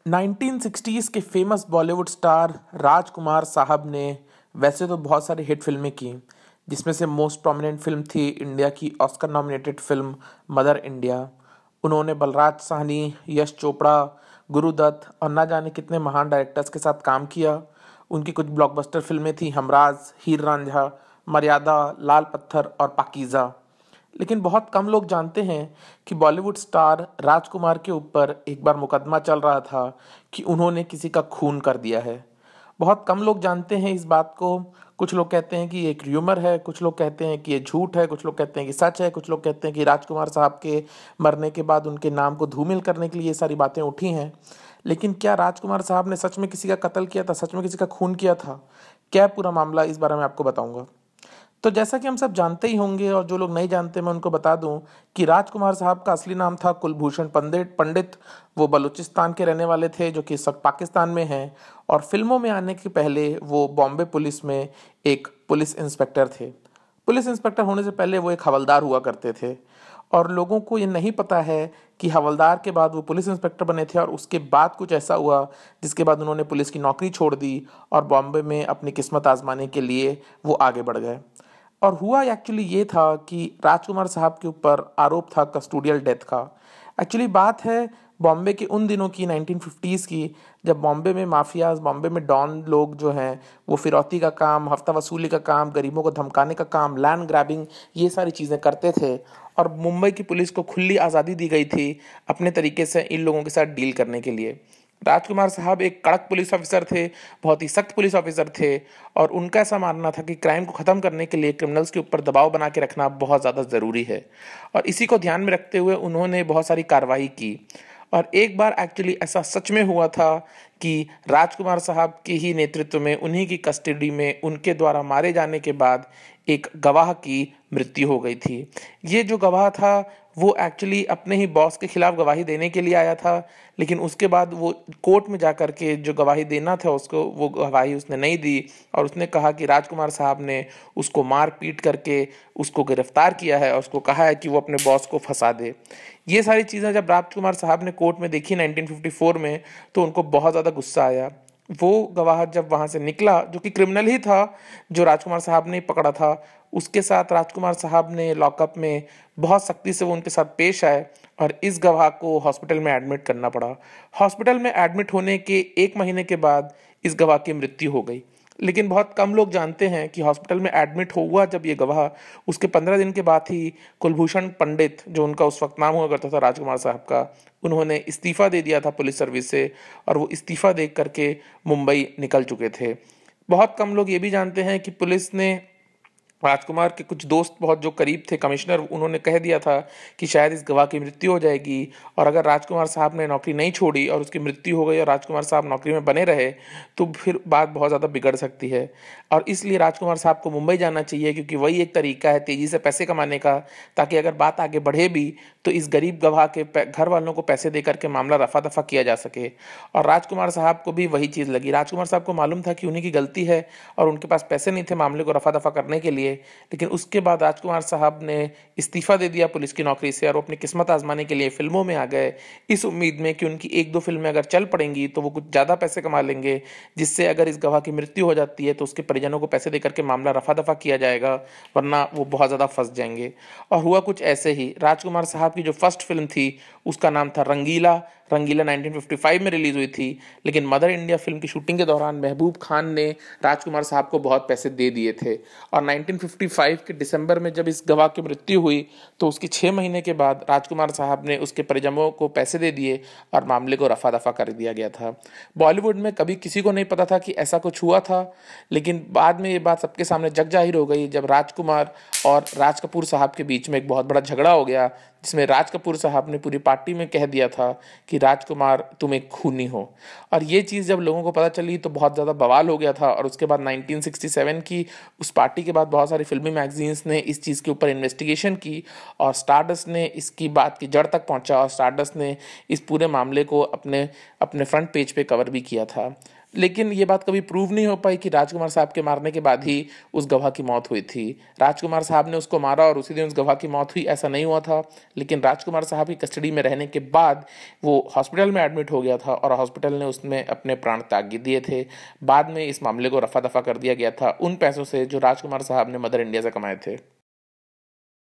1960s के famous Bollywood star राजकुमार साहब ने वैसे तो बहुत सारी हिट फिल्में की, जिसमें से मोस्ट प्रोमिनेंट फिल्म थी इंडिया की Oscar nominated film mother India. उन्होंने बलराज साहनी, यश चोपड़ा, गुरुदत्त और ना जाने कितने महान डायरेक्टर्स के साथ काम किया। उनकी कुछ ब्लॉकबस्टर फिल्में थी हमराज, हीर रांझा, मर्यादा, लाल पत्थर और पाकीज़ा। लेकिन बहुत कम लोग जानते हैं कि बॉलीवुड स्टार राजकुमार के ऊपर एक बार मुकदमा चल रहा था कि उन्होंने किसी का खून कर दिया है। बहुत कम लोग जानते हैं इस बात को। कुछ लोग कहते हैं कि ये एक र्यूमर है, कुछ लोग कहते हैं कि ये झूठ है, कुछ लोग कहते हैं कि सच है, कुछ लोग कहते हैं कि राजकुमार साहब के मरने के बाद उनके नाम को धूमिल करने के लिए ये सारी बातें उठी हैं। लेकिन क्या राजकुमार साहब ने सच में किसी का कत्ल किया था, सच में किसी का खून किया था? क्या है पूरा मामला, इस बारे में आपको बताऊंगा। तो जैसा कि हम सब जानते ही होंगे, और जो लोग नहीं जानते मैं उनको बता दूं कि राजकुमार साहब का असली नाम था कुलभूषण पंडित। वो बलूचिस्तान के रहने वाले थे, जो कि इस वक्त पाकिस्तान में हैं। और फिल्मों में आने के पहले वो बॉम्बे पुलिस में एक पुलिस इंस्पेक्टर थे। पुलिस इंस्पेक्टर होने से पहले वो एक हवलदार हुआ करते थे। और लोगों को ये नहीं पता है कि हवलदार के बाद वो पुलिस इंस्पेक्टर बने थे, और उसके बाद कुछ ऐसा हुआ जिसके बाद उन्होंने पुलिस की नौकरी छोड़ दी और बॉम्बे में अपनी किस्मत आजमाने के लिए वो आगे बढ़ गए। और हुआ एक्चुअली ये था कि राजकुमार साहब के ऊपर आरोप था कस्टोडियल डेथ का। एक्चुअली बात है बॉम्बे के उन दिनों की, 1950s की, जब बॉम्बे में माफियाज, बॉम्बे में डॉन लोग जो हैं वो फिरौती का काम, हफ्ता वसूली का काम, गरीबों को धमकाने का काम, लैंड ग्रैबिंग, ये सारी चीज़ें करते थे। और मुंबई की पुलिस को खुली आज़ादी दी गई थी अपने तरीके से इन लोगों के साथ डील करने के लिए। राजकुमार साहब एक कड़क पुलिस ऑफिसर थे, बहुत ही सख्त पुलिस ऑफिसर थे। और उनका ऐसा मानना था कि क्राइम को ख़त्म करने के लिए क्रिमिनल्स के ऊपर दबाव बना के रखना बहुत ज़्यादा ज़रूरी है। और इसी को ध्यान में रखते हुए उन्होंने बहुत सारी कार्रवाई की। और एक बार एक्चुअली ऐसा सच में हुआ था कि राजकुमार साहब के ही नेतृत्व में, उन्हीं की कस्टडी में, उनके द्वारा मारे जाने के बाद एक गवाह की मृत्यु हो गई थी। ये जो गवाह था वो एक्चुअली अपने ही बॉस के खिलाफ गवाही देने के लिए आया था, लेकिन उसके बाद वो कोर्ट में जा कर के जो गवाही देना था उसको, वो गवाही उसने नहीं दी। और उसने कहा कि राजकुमार साहब ने उसको मार पीट करके उसको गिरफ्तार किया है और उसको कहा है कि वो अपने बॉस को फंसा दे। ये सारी चीज़ें जब राजकुमार साहब ने कोर्ट में देखी 1954 में, तो उनको बहुत ज़्यादा गुस्सा आया। वो गवाह जब वहाँ से निकला, जो कि क्रिमिनल ही था, जो राजकुमार साहब ने पकड़ा था, उसके साथ राजकुमार साहब ने लॉकअप में बहुत सख्ती से वो उनके साथ पेश आए और इस गवाह को हॉस्पिटल में एडमिट करना पड़ा। हॉस्पिटल में एडमिट होने के 1 महीने के बाद इस गवाह की मृत्यु हो गई। लेकिन बहुत कम लोग जानते हैं कि हॉस्पिटल में एडमिट हुआ जब ये गवाह, उसके 15 दिन के बाद ही कुलभूषण पंडित, जो उनका उस वक्त नाम हुआ करता था राजकुमार साहब का, उन्होंने इस्तीफा दे दिया था पुलिस सर्विस से। और वो इस्तीफा दे करके मुंबई निकल चुके थे। बहुत कम लोग ये भी जानते हैं कि पुलिस ने, राजकुमार के कुछ दोस्त बहुत जो करीब थे, कमिश्नर, उन्होंने कह दिया था कि शायद इस गवाह की मृत्यु हो जाएगी, और अगर राजकुमार साहब ने नौकरी नहीं छोड़ी और उसकी मृत्यु हो गई और राजकुमार साहब नौकरी में बने रहे तो फिर बात बहुत ज़्यादा बिगड़ सकती है। और इसलिए राजकुमार साहब को मुंबई जाना चाहिए, क्योंकि वही एक तरीका है तेज़ी से पैसे कमाने का, ताकि अगर बात आगे बढ़े भी तो इस गरीब गवाह के घर वालों को पैसे दे करके मामला रफा दफा किया जा सके। और राजकुमार साहब को भी वही चीज़ लगी। राजकुमार साहब को मालूम था कि उन्हीं की गलती है और उनके पास पैसे नहीं थे मामले को रफा दफा करने के लिए। लेकिन उसके बाद राजकुमार साहब ने इस्तीफा दे दिया पुलिस की नौकरी से और अपनी किस्मत आजमाने के लिए फिल्मों में आ गए, इस उम्मीद में कि उनकी 1-2 फिल्में अगर चल पड़ेंगी तो वो कुछ ज़्यादा पैसे कमा लेंगे, जिससे अगर इस गवाह की मृत्यु हो जाती है तो उसके परिजनों को पैसे देकर के मामला रफा दफा किया जाएगा, वरना वो बहुत ज़्यादा फंस जाएंगे। और हुआ कुछ ऐसे ही। राजकुमार साहब की जो फर्स्ट फिल्म थी उसका नाम था रंगीला। रंगीला 1955 में रिलीज हुई थी। लेकिन मदर इंडिया फिल्म की शूटिंग के दौरान महबूब खान ने राजकुमार साहब को बहुत पैसे दे दिए थे। और 1955 के दिसंबर में जब इस गवाह की मृत्यु हुई तो उसके 6 महीने के बाद राजकुमार साहब ने उसके परिजनों को पैसे दे दिए और मामले को रफा दफा कर दिया गया था। बॉलीवुड में कभी किसी को नहीं पता था कि ऐसा कुछ हुआ था, लेकिन बाद में ये बात सबके सामने जग जाहिर हो गई जब राजकुमार और राज कपूर साहब के बीच में एक बहुत बड़ा झगड़ा हो गया, जिसमें राज कपूर साहब ने पूरी पार्टी में कह दिया था कि राजकुमार तुम एक खूनी हो। और ये चीज़ जब लोगों को पता चली तो बहुत ज़्यादा बवाल हो गया था। और उसके बाद 1967 की उस पार्टी के बाद बहुत सारी फिल्मी मैगजीन्स ने इस चीज़ के ऊपर इन्वेस्टिगेशन की और स्टारडस्ट ने इसकी बात की जड़ तक पहुंचा और स्टारडस्ट ने इस पूरे मामले को अपने अपने फ्रंट पेज पे कवर भी किया था। लेकिन ये बात कभी प्रूव नहीं हो पाई कि राजकुमार साहब के मारने के बाद ही उस गवाह की मौत हुई थी। राजकुमार साहब ने उसको मारा और उसी दिन उस गवाह की मौत हुई, ऐसा नहीं हुआ था। लेकिन राजकुमार साहब की कस्टडी में रहने के बाद वो हॉस्पिटल में एडमिट हो गया था और हॉस्पिटल ने उसमें अपने प्राण त्याग दिए थे। बाद में इस मामले को रफा दफा कर दिया गया था उन पैसों से जो राजकुमार साहब ने मदर इंडिया से कमाए थे।